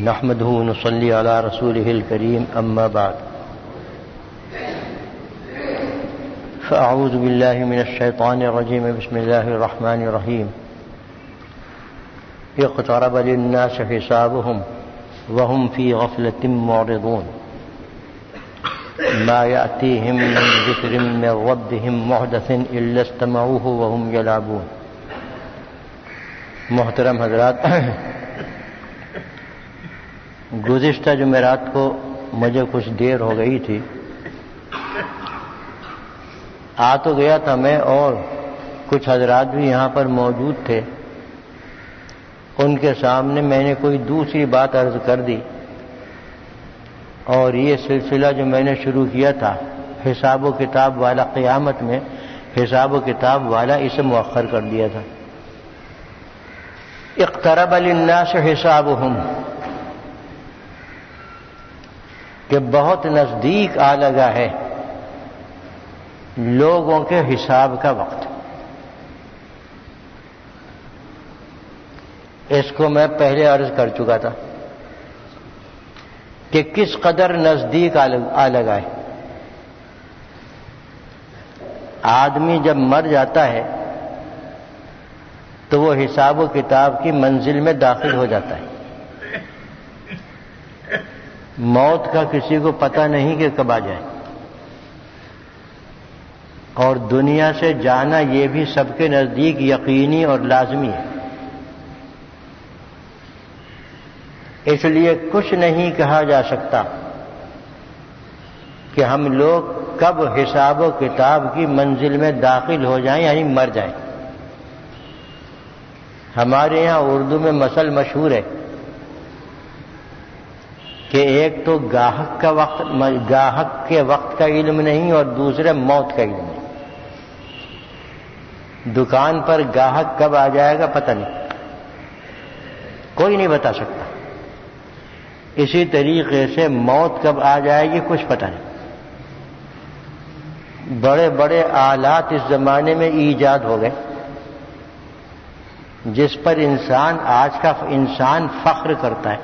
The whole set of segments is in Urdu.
نحمده ونصلي على رسوله الكريم أما بعد فأعوذ بالله من الشيطان الرجيم بسم الله الرحمن الرحيم اقترب للناس حسابهم وهم في غفلة معرضون ما يأتيهم من ذكر من ربهم محدث إلا استمعوه وهم يلعبون. محترم حضرات، گزشتہ جمعرات کو مجھے کچھ دیر ہو گئی تھی، آ تو گیا تھا میں اور کچھ حضرات بھی یہاں پر موجود تھے، ان کے سامنے میں نے کوئی دوسری بات عرض کر دی اور یہ سلسلہ جو میں نے شروع کیا تھا حساب و کتاب والا، قیامت میں حساب و کتاب والا، اسے مؤخر کر دیا تھا. اقترب للناس حسابهم، کہ بہت نزدیک آ لگا ہے لوگوں کے حساب کا وقت. اس کو میں پہلے عرض کر چکا تھا کہ کس قدر نزدیک آ لگا ہے. آدمی جب مر جاتا ہے تو وہ حساب و کتاب کی منزل میں داخل ہو جاتا ہے. موت کا کسی کو پتہ نہیں کہ کب آ جائے، اور دنیا سے جانا یہ بھی سب کے نزدیک یقینی اور لازمی ہے. اس لیے کچھ نہیں کہا جا سکتا کہ ہم لوگ کب حساب و کتاب کی منزل میں داخل ہو جائیں، یعنی مر جائیں. ہمارے یہاں اردو میں مثل مشہور ہے کہ ایک تو گاہک کے وقت کا علم نہیں اور دوسرے موت کا علم نہیں. دکان پر گاہک کب آ جائے گا پتہ نہیں، کوئی نہیں بتا سکتا. اسی طریقے سے موت کب آ جائے گی کچھ پتہ نہیں. بڑے بڑے آلات اس زمانے میں ایجاد ہو گئے جس پر آج کا انسان فخر کرتا ہے،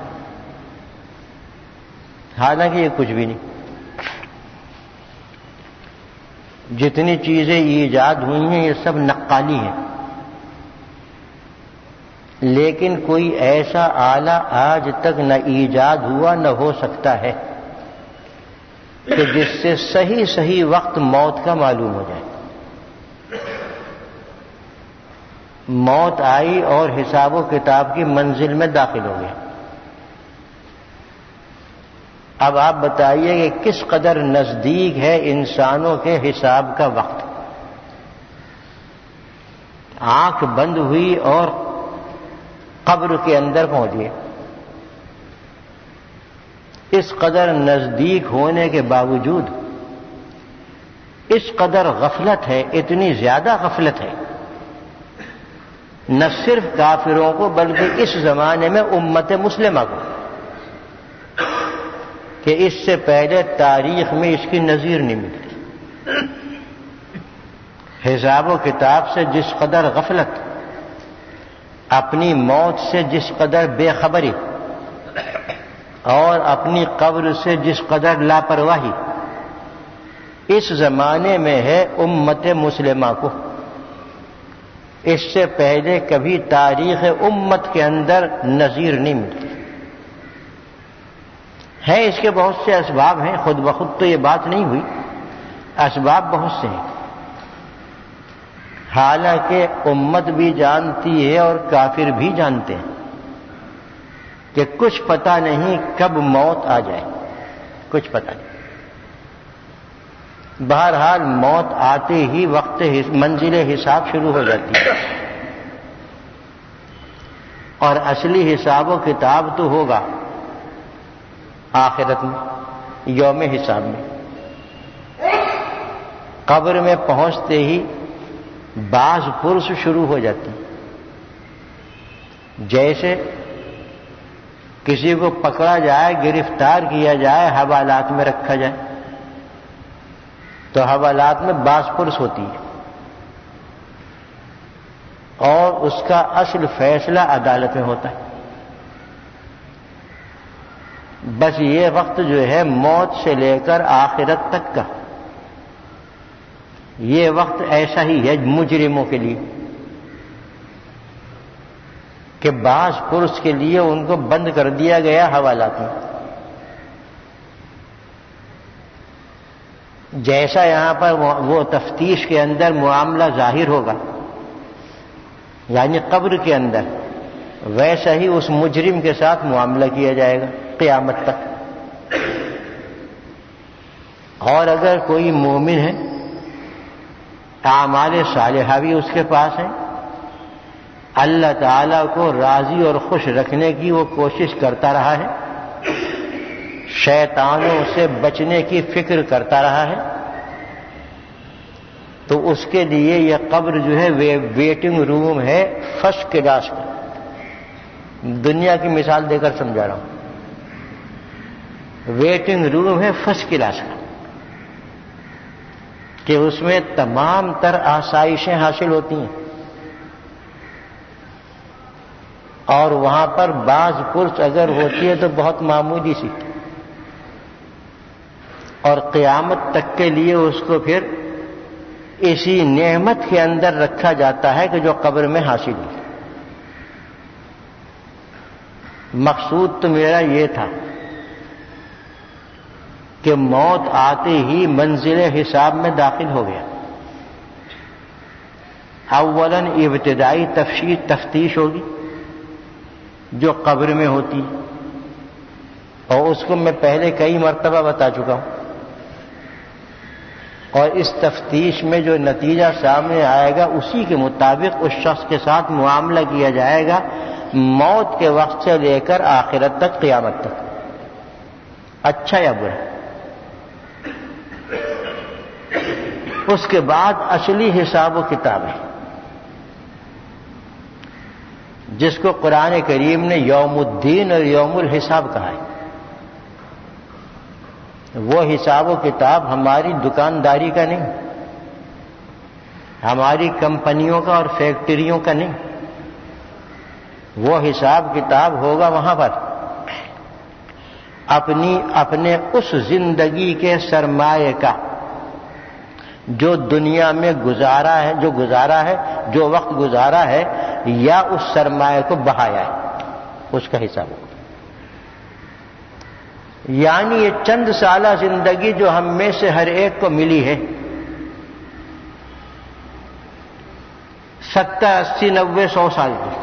حالانکہ یہ کچھ بھی نہیں. جتنی چیزیں ایجاد ہوئی ہیں یہ سب نقالی ہیں، لیکن کوئی ایسا آلہ آج تک نہ ایجاد ہوا نہ ہو سکتا ہے کہ جس سے صحیح وقت موت کا معلوم ہو جائے. موت آئی اور حساب و کتاب کی منزل میں داخل ہو گیا. اب آپ بتائیے کہ کس قدر نزدیک ہے انسانوں کے حساب کا وقت. آنکھ بند ہوئی اور قبر کے اندر پہنچ گئے. اس قدر نزدیک ہونے کے باوجود اس قدر غفلت ہے، اتنی زیادہ غفلت ہے، نہ صرف کافروں کو بلکہ اس زمانے میں امت مسلمہ کو، کہ اس سے پہلے تاریخ میں اس کی نظیر نہیں ملتی. حساب و کتاب سے جس قدر غفلت، اپنی موت سے جس قدر بے خبری اور اپنی قبر سے جس قدر لاپرواہی اس زمانے میں ہے امت مسلمہ کو. اس سے پہلے کبھی تاریخ امت کے اندر نظیر نہیں ملتی. ہیں اس کے بہت سے اسباب ہیں، خود بخود تو یہ بات نہیں ہوئی، اسباب بہت سے ہیں. حالانکہ امت بھی جانتی ہے اور کافر بھی جانتے ہیں کہ کچھ پتہ نہیں کب موت آ جائے، کچھ پتہ نہیں. بہرحال موت آتے ہی وقت منزل حساب شروع ہو جاتی ہے، اور اصلی حساب و کتاب تو ہوگا آخرت میں، یوم حساب میں. قبر میں پہنچتے ہی باز پرس شروع ہو جاتی. جیسے کسی کو پکڑا جائے، گرفتار کیا جائے، حوالات میں رکھا جائے تو حوالات میں باز پرس ہوتی ہے، اور اس کا اصل فیصلہ عدالت میں ہوتا ہے. بس یہ وقت جو ہے موت سے لے کر آخرت تک کا، یہ وقت ایسا ہی ہے مجرموں کے لیے کہ بعض پرس کے لیے ان کو بند کر دیا گیا حوالات میں. جیسا یہاں پر وہ تفتیش کے اندر معاملہ ظاہر ہوگا، یعنی قبر کے اندر، ویسا ہی اس مجرم کے ساتھ معاملہ کیا جائے گا قیامت تک. اور اگر کوئی مومن ہے، اعمال صالحہ بھی اس کے پاس ہے، اللہ تعالیٰ کو راضی اور خوش رکھنے کی وہ کوشش کرتا رہا ہے، شیطانوں سے بچنے کی فکر کرتا رہا ہے، تو اس کے لیے یہ قبر جو ہے ویٹنگ روم ہے فرسٹ کلاس کا. دنیا کی مثال دے کر سمجھا رہا ہوں. ویٹنگ روم ہے فرسٹ کلاس کا کہ اس میں تمام تر آسائشیں حاصل ہوتی ہیں، اور وہاں پر بعض پرس اگر ہوتی ہے تو بہت معمولی سی، اور قیامت تک کے لیے اس کو پھر اسی نعمت کے اندر رکھا جاتا ہے کہ جو قبر میں حاصل ہے. مقصود تو میرا یہ تھا کہ موت آتے ہی منزل حساب میں داخل ہو گیا. اولاً ابتدائی تفتیش ہوگی جو قبر میں ہوتی، اور اس کو میں پہلے کئی مرتبہ بتا چکا ہوں. اور اس تفتیش میں جو نتیجہ سامنے آئے گا اسی کے مطابق اس شخص کے ساتھ معاملہ کیا جائے گا، موت کے وقت سے لے کر آخرت تک، قیامت تک، اچھا یا برا. اس کے بعد اصلی حساب و کتاب ہے، جس کو قرآن کریم نے یوم الدین اور یوم الحساب کہا ہے. وہ حساب و کتاب ہماری دکانداری کا نہیں، ہماری کمپنیوں کا اور فیکٹریوں کا نہیں. وہ حساب کتاب ہوگا وہاں پر اپنے اس زندگی کے سرمایے کا جو دنیا میں گزارا ہے، جو وقت گزارا ہے، یا اس سرمایے کو بہایا ہے، اس کا حساب ہوگا. یعنی یہ چند سالہ زندگی جو ہم میں سے ہر ایک کو ملی ہے، 70، 80، 90، 100 سال کی،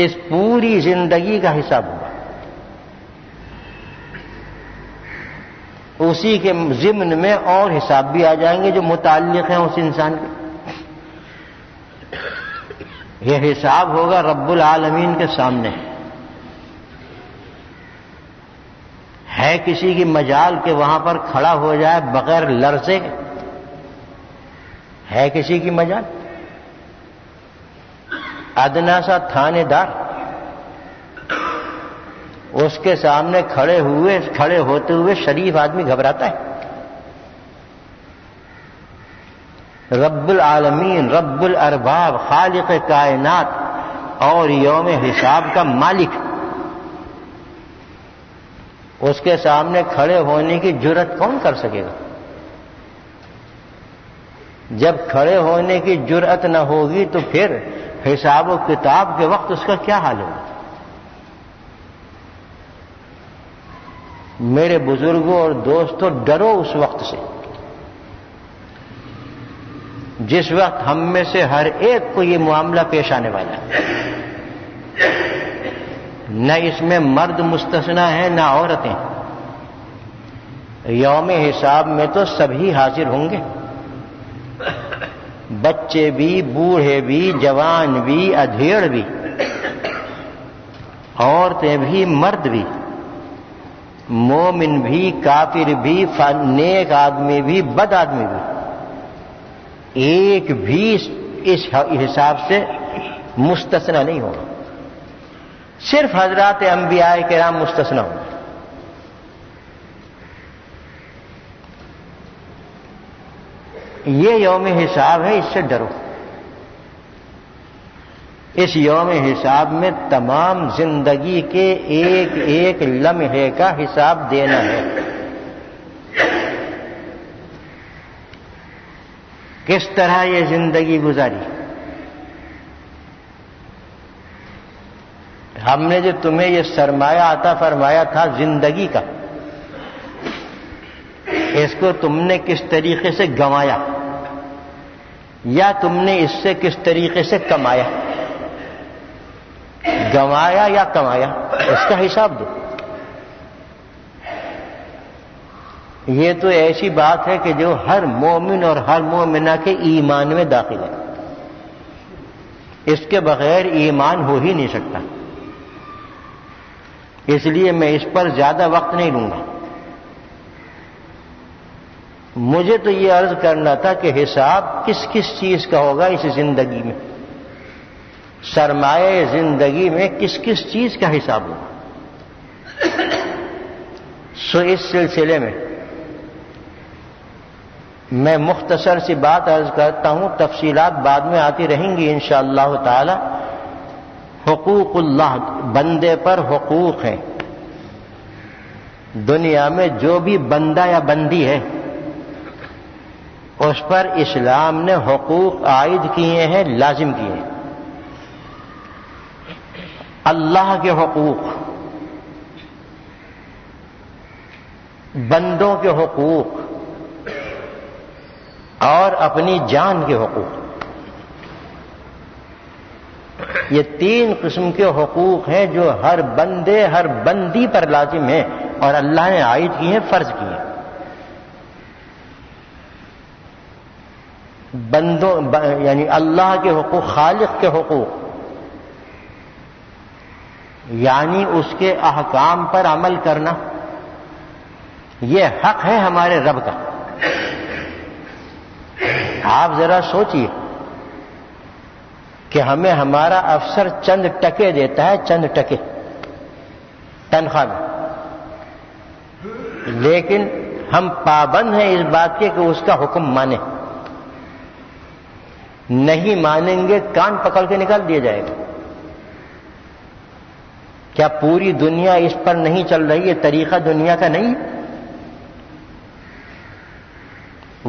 اس پوری زندگی کا حساب ہوگا. اسی کے ضمن میں اور حساب بھی آ جائیں گے جو متعلق ہیں اس انسان کے. یہ حساب ہوگا رب العالمین کے سامنے. ہے کسی کی مجال کہ وہاں پر کھڑا ہو جائے بغیر لرزے؟ ہے کسی کی مجال؟ ادنا سا تھانے دار اس کے سامنے کھڑے ہوتے ہوئے شریف آدمی گھبراتا ہے. رب العالمین، رب الارباب، خالق کائنات اور یوم حساب کا مالک، اس کے سامنے کھڑے ہونے کی جرأت کون کر سکے گا؟ جب کھڑے ہونے کی جرأت نہ ہوگی تو پھر حساب و کتاب کے وقت اس کا کیا حال ہوگا؟ میرے بزرگوں اور دوستوں، ڈرو اس وقت سے جس وقت ہم میں سے ہر ایک کو یہ معاملہ پیش آنے والا ہے. نہ اس میں مرد مستثنی ہیں نہ عورتیں. یوم حساب میں تو سبھی حاضر ہوں گے، بچے بھی، بوڑھے بھی، جوان بھی، ادھیڑ بھی، عورتیں بھی، مرد بھی، مومن بھی، کافر بھی، نیک آدمی بھی، بد آدمی بھی. ایک بھی اس حساب سے مستثنی نہیں ہوگا. صرف حضرات انبیاء کرام مستثنی ہوں گے. یہ یوم حساب ہے، اس سے ڈرو. اس یوم حساب میں تمام زندگی کے ایک ایک لمحے کا حساب دینا ہے. کس طرح یہ زندگی گزاری؟ ہم نے جو تمہیں یہ سرمایہ عطا فرمایا تھا زندگی کا، اس کو تم نے کس طریقے سے گنوایا، یا تم نے اس سے کس طریقے سے کمایا؟ گنوایا یا کمایا، اس کا حساب دو. یہ تو ایسی بات ہے کہ جو ہر مومن اور ہر مومنہ کے ایمان میں داخل ہے. اس کے بغیر ایمان ہو ہی نہیں سکتا. اس لیے میں اس پر زیادہ وقت نہیں لوں گا. مجھے تو یہ عرض کرنا تھا کہ حساب کس کس چیز کا ہوگا اس زندگی میں، سرمایہ زندگی میں کس کس چیز کا حساب ہوگا. سو اس سلسلے میں میں مختصر سی بات عرض کرتا ہوں، تفصیلات بعد میں آتی رہیں گی انشاءاللہ تعالی. حقوق اللہ، بندے پر حقوق ہیں. دنیا میں جو بھی بندہ یا بندی ہے اس پر اسلام نے حقوق عائد کیے ہیں، لازم کیے ہیں. اللہ کے حقوق، بندوں کے حقوق اور اپنی جان کے حقوق. یہ تین قسم کے حقوق ہیں جو ہر بندے ہر بندی پر لازم ہیں اور اللہ نے عائد کیے ہیں، فرض کیے ہیں. بندوں یعنی اللہ کے حقوق، خالق کے حقوق، یعنی اس کے احکام پر عمل کرنا، یہ حق ہے ہمارے رب کا. آپ ذرا سوچئے کہ ہمیں ہمارا افسر چند ٹکے دیتا ہے، چند ٹکے تنخواہ میں، لیکن ہم پابند ہیں اس بات کے کہ اس کا حکم مانیں. نہیں مانیں گے کان پکڑ کے نکال دیا جائے گا. کیا پوری دنیا اس پر نہیں چل رہی؟ یہ طریقہ دنیا کا نہیں.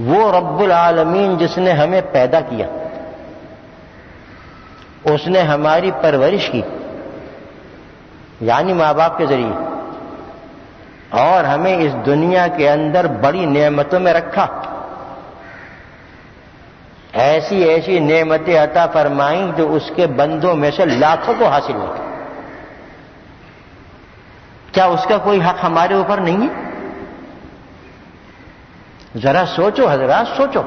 وہ رب العالمین جس نے ہمیں پیدا کیا، اس نے ہماری پرورش کی، یعنی ماں باپ کے ذریعے، اور ہمیں اس دنیا کے اندر بڑی نعمتوں میں رکھا. ایسی ایسی نعمتیں عطا فرمائیں جو اس کے بندوں میں سے لاکھوں کو حاصل ہو. کیا اس کا کوئی حق ہمارے اوپر نہیں ہے؟ ذرا سوچو حضرات، سوچو.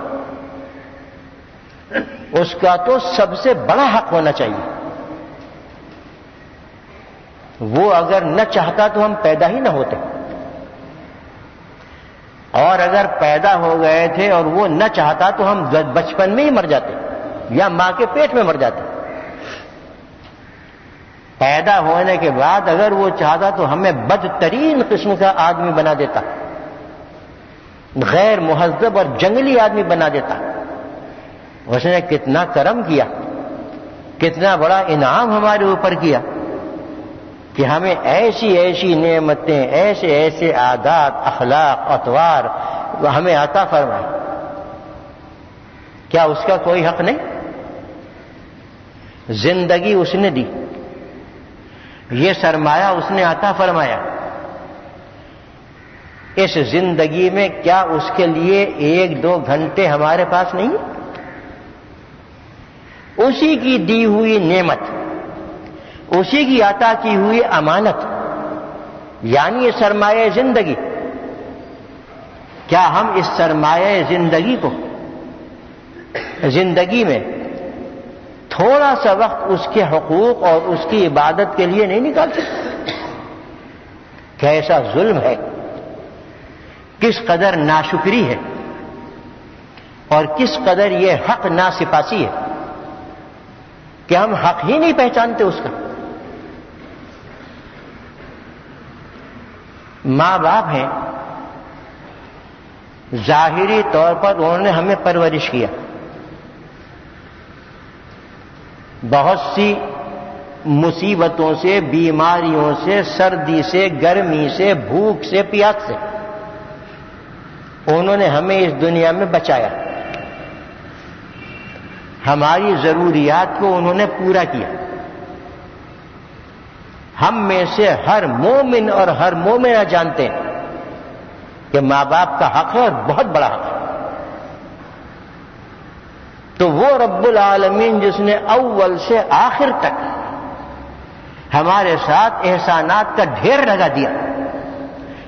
اس کا تو سب سے بڑا حق ہونا چاہیے. وہ اگر نہ چاہتا تو ہم پیدا ہی نہ ہوتے، اور اگر پیدا ہو گئے تھے اور وہ نہ چاہتا تو ہم بچپن میں ہی مر جاتے یا ماں کے پیٹ میں مر جاتے. پیدا ہونے کے بعد اگر وہ چاہتا تو ہمیں بدترین قسم کا آدمی بنا دیتا، غیر مہذب اور جنگلی آدمی بنا دیتا. اس نے کتنا کرم کیا، کتنا بڑا انعام ہمارے اوپر کیا کہ ہمیں ایسی ایسی نعمتیں، ایسے ایسے عادات، اخلاق، اطوار ہمیں عطا فرمائے. کیا اس کا کوئی حق نہیں؟ زندگی اس نے دی، یہ سرمایہ اس نے عطا فرمایا. اس زندگی میں کیا اس کے لیے ایک دو گھنٹے ہمارے پاس نہیں؟ اسی کی دی ہوئی نعمت، اسی کی عطا کی ہوئی امانت، یعنی یہ سرمایہ زندگی. کیا ہم اس سرمایہ زندگی کو، زندگی میں تھوڑا سا وقت اس کے حقوق اور اس کی عبادت کے لیے نہیں نکال سکتے؟ کیسا ظلم ہے، کس قدر ناشکری ہے، اور کس قدر یہ حق ناسپاسی ہے کہ ہم حق ہی نہیں پہچانتے اس کا. ماں باپ ہیں، ظاہری طور پر انہوں نے ہمیں پرورش کیا، بہت سی مصیبتوں سے، بیماریوں سے، سردی سے، گرمی سے، بھوک سے، پیاس سے انہوں نے ہمیں اس دنیا میں بچایا، ہماری ضروریات کو انہوں نے پورا کیا۔ ہم میں سے ہر مومن اور ہر مومنہ جانتے ہیں کہ ماں باپ کا حق ہے اور بہت بڑا حق ہے۔ تو وہ رب العالمین جس نے اول سے آخر تک ہمارے ساتھ احسانات کا ڈھیر لگا دیا،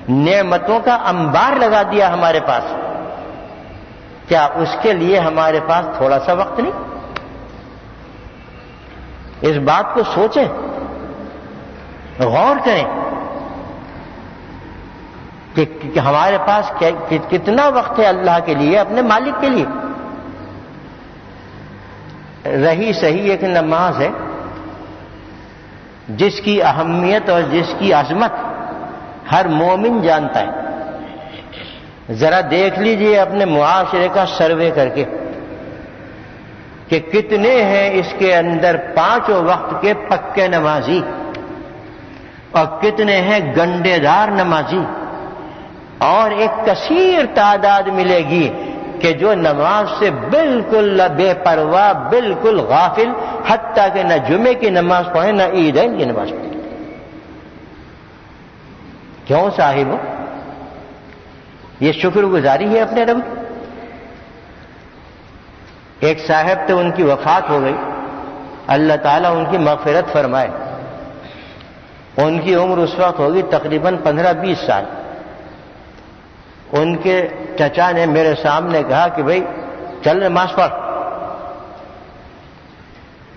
نعمتوں کا انبار لگا دیا ہمارے پاس، کیا اس کے لیے ہمارے پاس تھوڑا سا وقت نہیں؟ اس بات کو سوچیں، غور کریں کہ ہمارے پاس کتنا وقت ہے اللہ کے لیے، اپنے مالک کے لیے۔ رہی صحیح ایک نماز ہے جس کی اہمیت اور جس کی عظمت ہر مومن جانتا ہے۔ ذرا دیکھ لیجئے اپنے معاشرے کا سروے کر کے کہ کتنے ہیں اس کے اندر پانچوں وقت کے پکے نمازی اور کتنے ہیں گنڈے دار نمازی، اور ایک کثیر تعداد ملے گی کہ جو نماز سے بالکل بے پرواہ، بالکل غافل، حتیٰ کہ نہ جمعے کی نماز پڑھیں نہ عیدین کی نماز پڑھیں۔ کیوں صاحب؟ یہ شکر گزاری ہے اپنے رب کی۔ ایک صاحب تو ان کی وفات ہو گئی، اللہ تعالیٰ ان کی مغفرت فرمائے۔ ان کی عمر اس وقت ہوگی تقریباً 15-20 سال۔ ان کے چچا نے میرے سامنے کہا کہ بھائی چل نماز پڑھ۔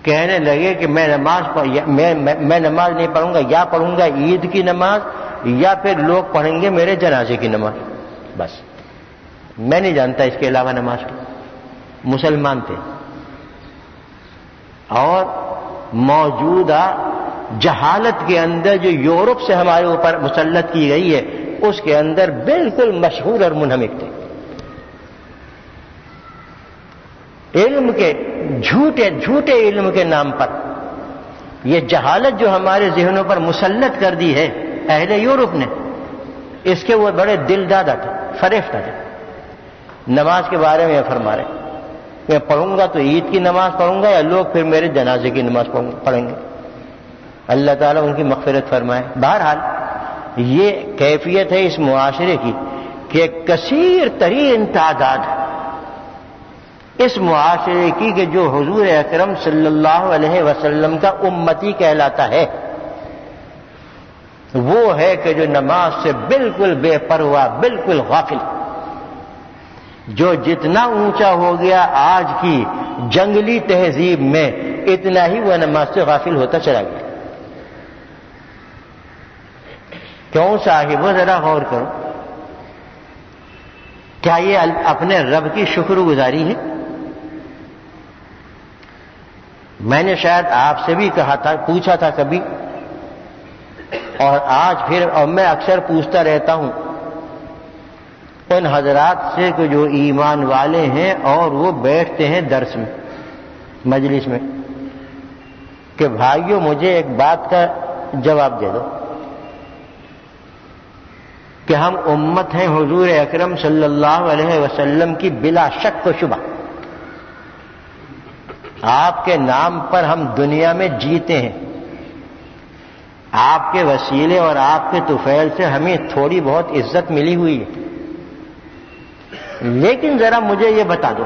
کہنے لگے کہ میں نماز نہیں پڑھوں گا، یا پڑھوں گا عید کی نماز یا پھر لوگ پڑھیں گے میرے جنازے کی نماز، بس میں نہیں جانتا اس کے علاوہ نماز۔ مسلمان تھے، اور موجودہ جہالت کے اندر جو یورپ سے ہمارے اوپر مسلط کی گئی ہے اس کے اندر بالکل مشہور اور منہمک تھے۔ علم کے جھوٹے علم کے نام پر یہ جہالت جو ہمارے ذہنوں پر مسلط کر دی ہے اہل یورپ نے، اس کے وہ بڑے دل دادا تھے، فریفتہ تھے۔ نماز کے بارے میں یہ فرما رہے ہیں میں پڑھوں گا تو عید کی نماز پڑھوں گا یا لوگ پھر میرے جنازے کی نماز پڑھیں گے۔ اللہ تعالیٰ ان کی مغفرت فرمائے۔ بہرحال یہ کیفیت ہے اس معاشرے کی کہ کثیر ترین تعداد اس معاشرے کی کہ جو حضور اکرم صلی اللہ علیہ وسلم کا امتی کہلاتا ہے، وہ ہے کہ جو نماز سے بالکل بے پرواہ، بالکل غافل، جو جتنا اونچا ہو گیا آج کی جنگلی تہذیب میں اتنا ہی وہ نماز سے غافل ہوتا چلا گیا۔ کیوں صاحب؟ ذرا غور کرو، کیا یہ اپنے رب کی شکر گزاری ہے؟ میں نے شاید آپ سے بھی کہا تھا، پوچھا تھا کبھی، اور آج پھر، اور میں اکثر پوچھتا رہتا ہوں ان حضرات سے کہ جو ایمان والے ہیں اور وہ بیٹھتے ہیں درس میں، مجلس میں، کہ بھائیوں مجھے ایک بات کا جواب دے دو کہ ہم امت ہیں حضور اکرم صلی اللہ علیہ وسلم کی بلا شک و شبہ، آپ کے نام پر ہم دنیا میں جیتے ہیں، آپ کے وسیلے اور آپ کے طفیل سے ہمیں تھوڑی بہت عزت ملی ہوئی ہے، لیکن ذرا مجھے یہ بتا دو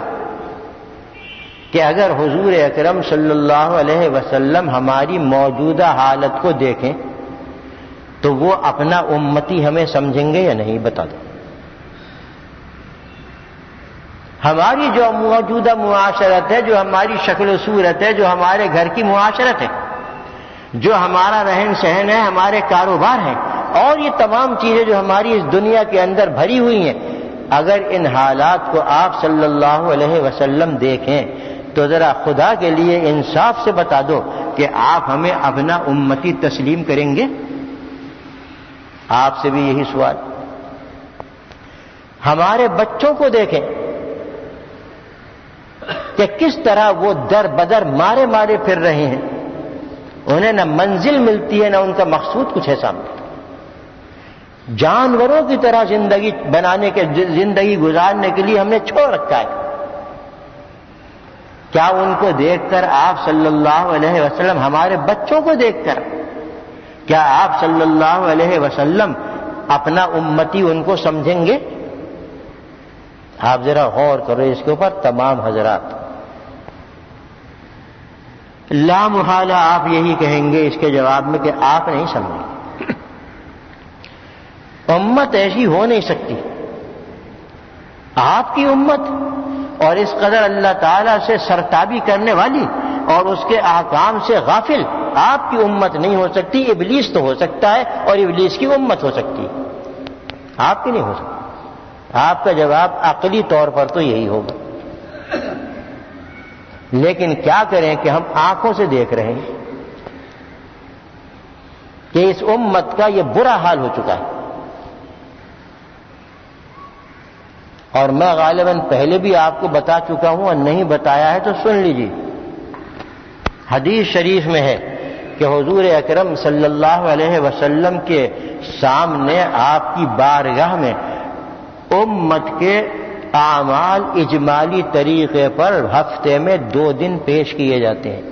کہ اگر حضور اکرم صلی اللہ علیہ وسلم ہماری موجودہ حالت کو دیکھیں تو وہ اپنا امتی ہمیں سمجھیں گے یا نہیں؟ بتا دو۔ ہماری جو موجودہ معاشرت ہے، جو ہماری شکل و صورت ہے، جو ہمارے گھر کی معاشرت ہے، جو ہمارا رہن سہن ہے، ہمارے کاروبار ہیں، اور یہ تمام چیزیں جو ہماری اس دنیا کے اندر بھری ہوئی ہیں، اگر ان حالات کو آپ صلی اللہ علیہ وسلم دیکھیں تو ذرا خدا کے لیے انصاف سے بتا دو کہ آپ ہمیں اپنا امتی تسلیم کریں گے؟ آپ سے بھی یہی سوال۔ ہمارے بچوں کو دیکھیں کہ کس طرح وہ در بدر مارے پھر رہے ہیں، انہیں نہ منزل ملتی ہے نہ ان کا مقصود کچھ ایسا ملتا. جانوروں کی طرح زندگی بنانے کے زندگی گزارنے کے لیے ہم نے چھوڑ رکھا ہے. کیا ان کو دیکھ کر آپ صلی اللہ علیہ وسلم ہمارے بچوں کو دیکھ کر کیا آپ صلی اللہ علیہ وسلم اپنا امتی ان کو سمجھیں گے؟ آپ ذرا غور کرو اس کے اوپر تمام حضرات. لا محالہ آپ یہی کہیں گے اس کے جواب میں کہ آپ نہیں سمجھیں. امت ایسی ہو نہیں سکتی. آپ کی امت اور اس قدر اللہ تعالیٰ سے سرتابی کرنے والی اور اس کے احکام سے غافل آپ کی امت نہیں ہو سکتی. ابلیس تو ہو سکتا ہے اور ابلیس کی امت ہو سکتی ہے, آپ کی نہیں ہو سکتی. آپ کا جواب عقلی طور پر تو یہی ہوگا. لیکن کیا کریں کہ ہم آنکھوں سے دیکھ رہے ہیں کہ اس امت کا یہ برا حال ہو چکا ہے. اور میں غالباً پہلے بھی آپ کو بتا چکا ہوں اور نہیں بتایا ہے تو سن لیجیے. حدیث شریف میں ہے کہ حضور اکرم صلی اللہ علیہ وسلم کے سامنے آپ کی بارگاہ میں امت کے اعمال اجمالی طریقے پر ہفتے میں 2 دن پیش کیے جاتے ہیں.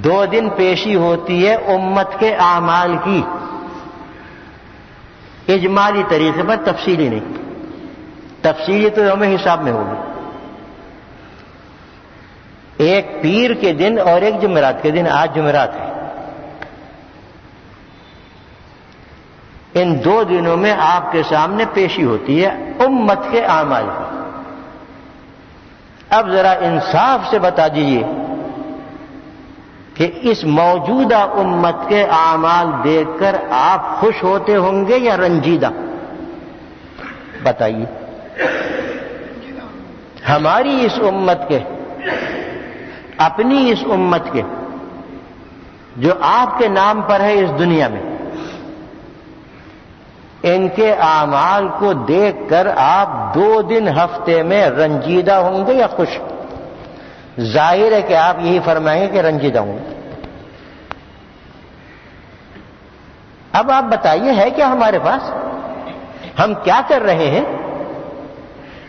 2 دن پیشی ہوتی ہے امت کے اعمال کی, اجمالی طریقے پر, تفصیلی نہیں. تفصیلی تو یوم حساب میں ہوگی. ایک پیر کے دن اور ایک جمعرات کے دن. آج جمعرات ہے. ان 2 دنوں میں آپ کے سامنے پیشی ہوتی ہے امت کے اعمال کی. اب ذرا انصاف سے بتا دیجیے کہ اس موجودہ امت کے اعمال دیکھ کر آپ خوش ہوتے ہوں گے یا رنجیدہ؟ بتائیے. ہماری اس امت کے, اپنی اس امت کے جو آپ کے نام پر ہے اس دنیا میں, ان کے اعمال کو دیکھ کر آپ 2 دن ہفتے میں رنجیدہ ہوں گے یا خوش؟ ظاہر ہے کہ آپ یہی فرمائیں گے کہ رنجیدہ ہوں. اب آپ بتائیے ہے کیا ہمارے پاس؟ ہم کیا کر رہے ہیں؟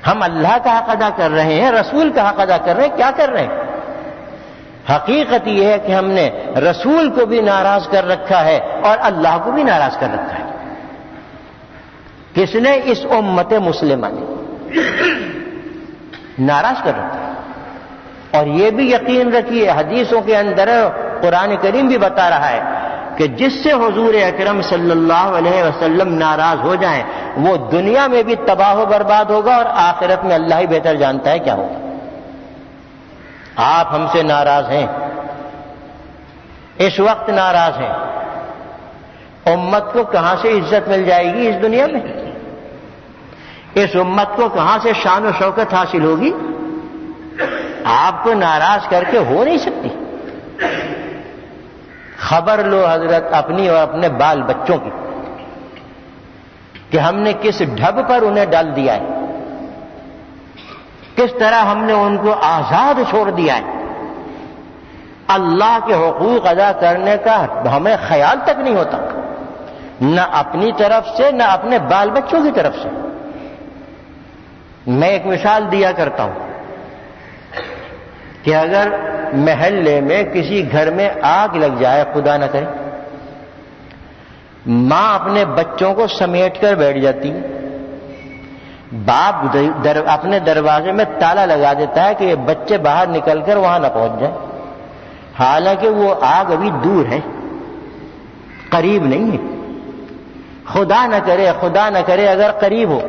ہم اللہ کا حق ادا کر رہے ہیں, رسول کا حق ادا کر رہے ہیں, کیا کر رہے ہیں؟ حقیقت یہ ہے کہ ہم نے رسول کو بھی ناراض کر رکھا ہے اور اللہ کو بھی ناراض کر رکھا ہے. کس نے؟ اس امت مسلمہ نے ناراض کر رکھا ہے. اور یہ بھی یقین رکھیے حدیثوں کے اندر قرآن کریم بھی بتا رہا ہے کہ جس سے حضور اکرم صلی اللہ علیہ وسلم ناراض ہو جائیں وہ دنیا میں بھی تباہ و برباد ہوگا اور آخرت میں اللہ ہی بہتر جانتا ہے کیا ہوگا. آپ ہم سے ناراض ہیں, اس وقت ناراض ہیں. امت کو کہاں سے عزت مل جائے گی اس دنیا میں؟ اس امت کو کہاں سے شان و شوکت حاصل ہوگی؟ آپ کو ناراض کر کے ہو نہیں سکتی. خبر لو حضرت اپنی اور اپنے بال بچوں کی کہ ہم نے کس ڈھب پر انہیں ڈال دیا ہے, کس طرح ہم نے ان کو آزاد چھوڑ دیا ہے. اللہ کے حقوق ادا کرنے کا ہمیں خیال تک نہیں ہوتا, نہ اپنی طرف سے نہ اپنے بال بچوں کی طرف سے. میں ایک مثال دیا کرتا ہوں کہ اگر محلے میں کسی گھر میں آگ لگ جائے, خدا نہ کرے, ماں اپنے بچوں کو سمیٹ کر بیٹھ جاتی ہے, باپ اپنے دروازے میں تالا لگا دیتا ہے کہ یہ بچے باہر نکل کر وہاں نہ پہنچ جائیں, حالانکہ وہ آگ ابھی دور ہے, قریب نہیں ہے. خدا نہ کرے اگر قریب ہو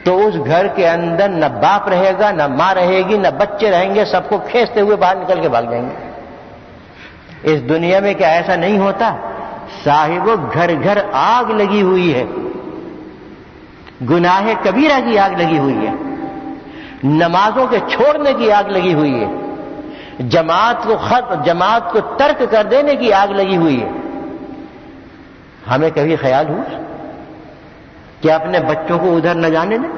تو اس گھر کے اندر نہ باپ رہے گا, نہ ماں رہے گی, نہ بچے رہیں گے, سب کو کھینچتے ہوئے باہر نکل کے بھاگ جائیں گے. اس دنیا میں کیا ایسا نہیں ہوتا؟ صاحبو گھر گھر آگ لگی ہوئی ہے, گناہ کبیرہ کی آگ لگی ہوئی ہے, نمازوں کے چھوڑنے کی آگ لگی ہوئی ہے, جماعت کو ترک کر دینے کی آگ لگی ہوئی ہے. ہمیں کبھی خیال ہوا کہ اپنے بچوں کو ادھر نہ جانے دیں,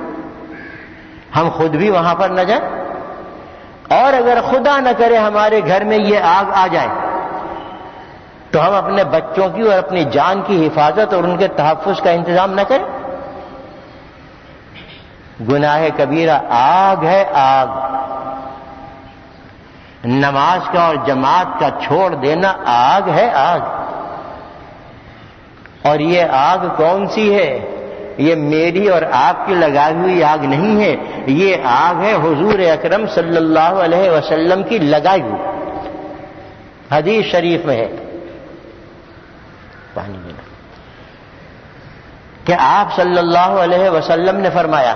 ہم خود بھی وہاں پر نہ جائیں؟ اور اگر خدا نہ کرے ہمارے گھر میں یہ آگ آ جائے تو ہم اپنے بچوں کی اور اپنی جان کی حفاظت اور ان کے تحفظ کا انتظام نہ کریں؟ گناہ کبیرہ آگ ہے، آگ۔ نماز کا اور جماعت کا چھوڑ دینا آگ ہے، آگ۔ اور یہ آگ کون سی ہے؟ یہ میری اور آپ کی لگائی ہوئی آگ نہیں ہے، یہ آگ ہے حضور اکرم صلی اللہ علیہ وسلم کی لگائی ہوئی۔ حدیث شریف میں ہے، پانی لینا، کہ آپ صلی اللہ علیہ وسلم نے فرمایا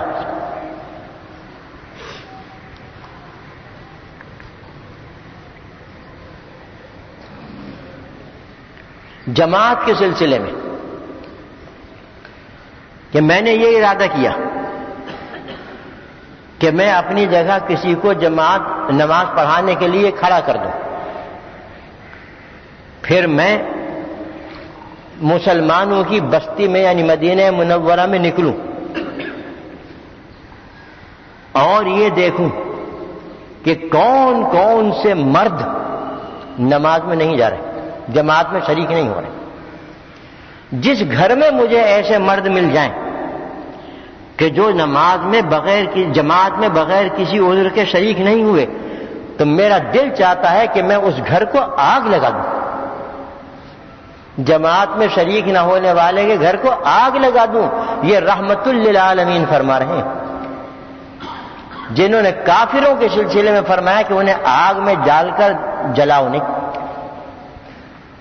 جماعت کے سلسلے میں کہ میں نے یہ ارادہ کیا کہ میں اپنی جگہ کسی کو جماعت نماز پڑھانے کے لیے کھڑا کر دوں، پھر میں مسلمانوں کی بستی میں یعنی مدینہ منورہ میں نکلوں اور یہ دیکھوں کہ کون کون سے مرد نماز میں نہیں جا رہے، جماعت میں شریک نہیں ہو رہے۔ جس گھر میں مجھے ایسے مرد مل جائیں کہ جو نماز میں جماعت میں بغیر کسی عذر کے شریک نہیں ہوئے، تو میرا دل چاہتا ہے کہ میں اس گھر کو آگ لگا دوں، جماعت میں شریک نہ ہونے والے کے گھر کو آگ لگا دوں۔ یہ رحمت للعالمین فرما رہے ہیں، جنہوں نے کافروں کے سلسلے میں فرمایا کہ انہیں آگ میں ڈال کر جلاؤ نہیں،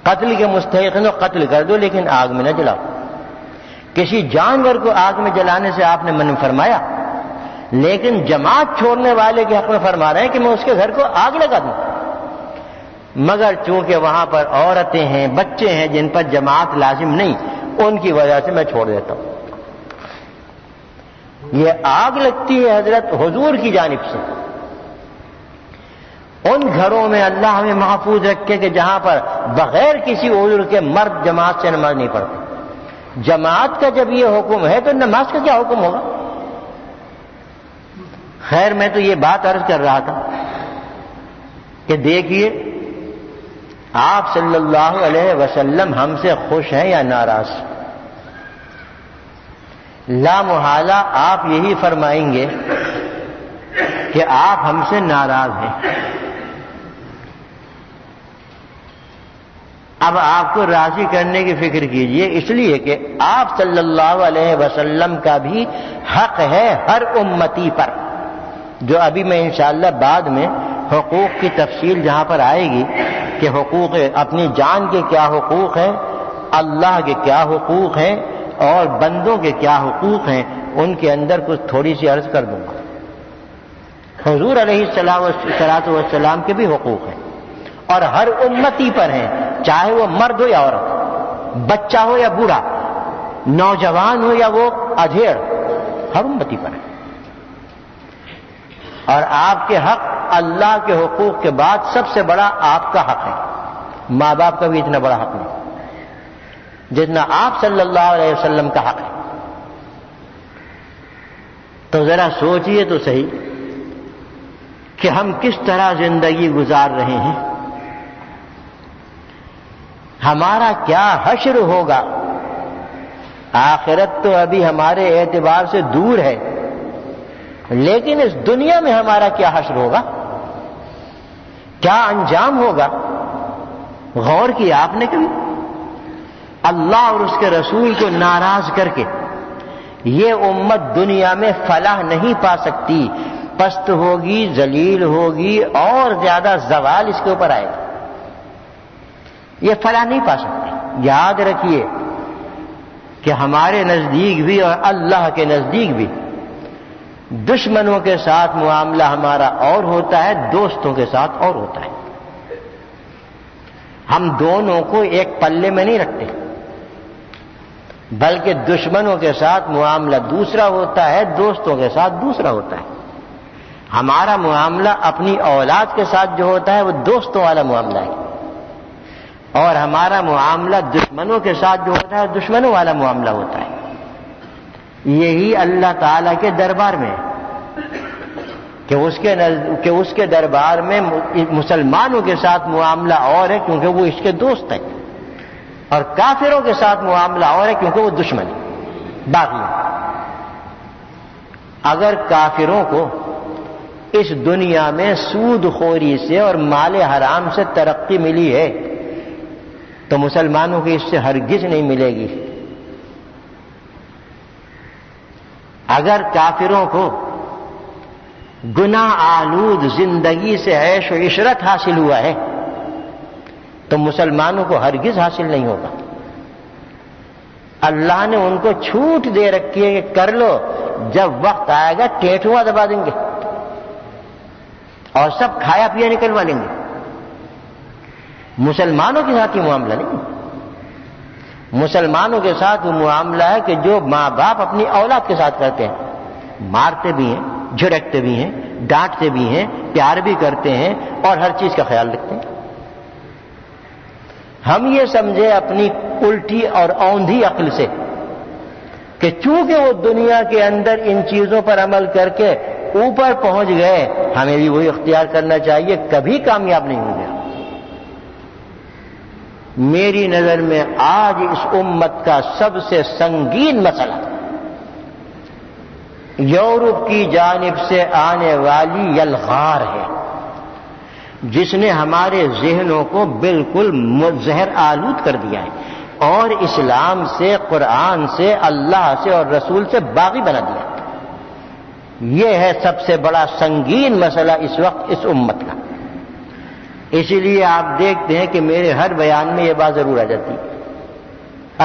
قتل کے مستحق نو قتل کر دو لیکن آگ میں نہ جلاؤ۔ کسی جانور کو آگ میں جلانے سے آپ نے منع فرمایا، لیکن جماعت چھوڑنے والے کے حق میں فرما رہے ہیں کہ میں اس کے گھر کو آگ لگا دوں۔ مگر چونکہ وہاں پر عورتیں ہیں، بچے ہیں جن پر جماعت لازم نہیں، ان کی وجہ سے میں چھوڑ دیتا ہوں۔ یہ آگ لگتی ہے حضرت حضور کی جانب سے ان گھروں میں، اللہ ہمیں محفوظ رکھے کہ جہاں پر بغیر کسی عذر کے مرد جماعت سے نماز نہیں پڑھتے۔ جماعت کا جب یہ حکم ہے تو نماز کا کیا حکم ہوگا؟ خیر، میں تو یہ بات عرض کر رہا تھا کہ دیکھیے آپ صلی اللہ علیہ وسلم ہم سے خوش ہیں یا ناراض؟ لا محالہ آپ یہی فرمائیں گے کہ آپ ہم سے ناراض ہیں۔ اب آپ کو راضی کرنے کی فکر کیجئے، اس لیے کہ آپ صلی اللہ علیہ وسلم کا بھی حق ہے ہر امتی پر، جو ابھی میں انشاءاللہ بعد میں حقوق کی تفصیل جہاں پر آئے گی کہ حقوق اپنی جان کے کیا حقوق ہیں، اللہ کے کیا حقوق ہیں اور بندوں کے کیا حقوق ہیں، ان کے اندر کچھ تھوڑی سی عرض کر دوں گا۔ حضور علیہ الصلوۃ والسلام کے بھی حقوق ہیں اور ہر امتی پر ہیں، چاہے وہ مرد ہو یا عورت، بچہ ہو یا بوڑھا، نوجوان ہو یا وہ ادھیڑ، ہر امتی پر ہے۔ اور آپ کے حق اللہ کے حقوق کے بعد سب سے بڑا آپ کا حق ہے۔ ماں باپ کا بھی اتنا بڑا حق نہیں جتنا آپ صلی اللہ علیہ وسلم کا حق ہے۔ تو ذرا سوچئے تو صحیح کہ ہم کس طرح زندگی گزار رہے ہیں، ہمارا کیا حشر ہوگا؟ آخرت تو ابھی ہمارے اعتبار سے دور ہے، لیکن اس دنیا میں ہمارا کیا حشر ہوگا، کیا انجام ہوگا؟ غور کیا آپ نے کبھی؟ اللہ اور اس کے رسول کو ناراض کر کے یہ امت دنیا میں فلاح نہیں پا سکتی، پست ہوگی، ذلیل ہوگی اور زیادہ زوال اس کے اوپر آئے گا، یہ فلاح نہیں پا سکتی۔ یاد رکھیے کہ ہمارے نزدیک بھی اور اللہ کے نزدیک بھی دشمنوں کے ساتھ معاملہ ہمارا اور ہوتا ہے، دوستوں کے ساتھ اور ہوتا ہے۔ ہم دونوں کو ایک پلے میں نہیں رکھتے، بلکہ دشمنوں کے ساتھ معاملہ دوسرا ہوتا ہے، دوستوں کے ساتھ دوسرا ہوتا ہے۔ ہمارا معاملہ اپنی اولاد کے ساتھ جو ہوتا ہے وہ دوستوں والا معاملہ ہے، اور ہمارا معاملہ دشمنوں کے ساتھ جو ہوتا ہے دشمنوں والا معاملہ ہوتا ہے۔ یہی اللہ تعالی کے دربار میں ہے۔ کہ اس کے دربار میں مسلمانوں کے ساتھ معاملہ اور ہے کیونکہ وہ اس کے دوست ہیں، اور کافروں کے ساتھ معاملہ اور ہے کیونکہ وہ دشمن ہیں، باغی ہیں۔ اگر کافروں کو اس دنیا میں سود خوری سے اور مال حرام سے ترقی ملی ہے تو مسلمانوں کی اس سے ہرگز نہیں ملے گی۔ اگر کافروں کو گناہ آلود زندگی سے عیش و عشرت حاصل ہوا ہے تو مسلمانوں کو ہرگز حاصل نہیں ہوگا۔ اللہ نے ان کو چھوٹ دے رکھی ہے کہ کر لو، جب وقت آئے گا ٹیٹوا دبا دیں گے اور سب کھایا پیا نکلوا لیں گے۔ مسلمانوں کے ساتھ یہ معاملہ نہیں، مسلمانوں کے ساتھ وہ معاملہ ہے کہ جو ماں باپ اپنی اولاد کے ساتھ کرتے ہیں، مارتے بھی ہیں، جھڑکتے بھی ہیں، ڈانٹتے بھی ہیں، پیار بھی کرتے ہیں اور ہر چیز کا خیال رکھتے ہیں۔ ہم یہ سمجھے اپنی الٹی اور اوندھی عقل سے کہ چونکہ وہ دنیا کے اندر ان چیزوں پر عمل کر کے اوپر پہنچ گئے، ہمیں بھی وہی اختیار کرنا چاہیے، کبھی کامیاب نہیں ہوں گے۔ میری نظر میں آج اس امت کا سب سے سنگین مسئلہ یورپ کی جانب سے آنے والی یلغار ہے، جس نے ہمارے ذہنوں کو بالکل زہر آلود کر دیا ہے اور اسلام سے، قرآن سے، اللہ سے اور رسول سے باغی بنا دیا۔ یہ ہے سب سے بڑا سنگین مسئلہ اس وقت اس امت کا۔ اسی لیے آپ دیکھتے ہیں کہ میرے ہر بیان میں یہ بات ضرور آ جاتی ہے۔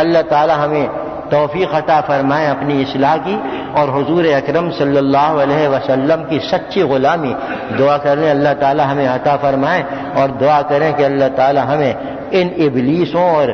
اللہ تعالی ہمیں توفیق عطا فرمائے اپنی اصلاح کی، اور حضور اکرم صلی اللہ علیہ وسلم کی سچی غلامی دعا کریں اللہ تعالی ہمیں عطا فرمائے، اور دعا کریں کہ اللہ تعالی ہمیں ان ابلیسوں اور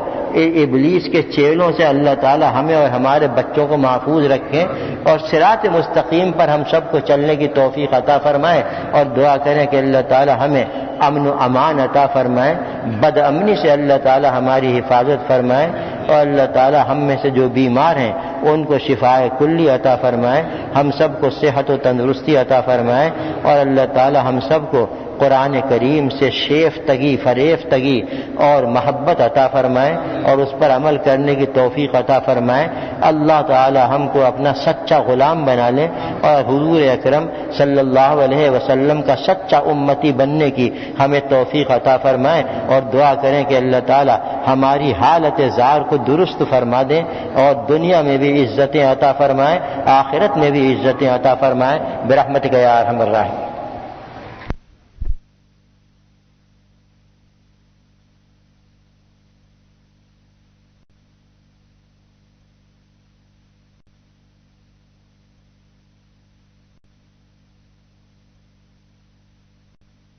ابلیس کے چیلوں سے اللہ تعالی ہمیں اور ہمارے بچوں کو محفوظ رکھیں، اور صراط مستقیم پر ہم سب کو چلنے کی توفیق عطا فرمائے، اور دعا کریں کہ اللہ تعالی ہمیں امن و امان عطا فرمائے، بد امنی سے اللہ تعالی ہماری حفاظت فرمائے، اور اللہ تعالی ہم میں سے جو بیمار ہیں ان کو شفائے کلی عطا فرمائے، ہم سب کو صحت و تندرستی عطا فرمائے، اور اللہ تعالی ہم سب کو قرآن کریم سے شیفتگی، فریفتگی اور محبت عطا فرمائے، اور اس پر عمل کرنے کی توفیق عطا فرمائے۔ اللہ تعالی ہم کو اپنا سچا غلام بنا لے، اور حضور اکرم صلی اللہ علیہ وسلم کا سچا امتی بننے کی ہمیں توفیق عطا فرمائے، اور دعا کریں کہ اللہ تعالی ہماری حالت زار کو درست فرما دیں، اور دنیا میں بھی عزتیں عطا فرمائے، آخرت میں بھی عزتیں عطا فرمائے، برحمتک یا ارحم الراحمین۔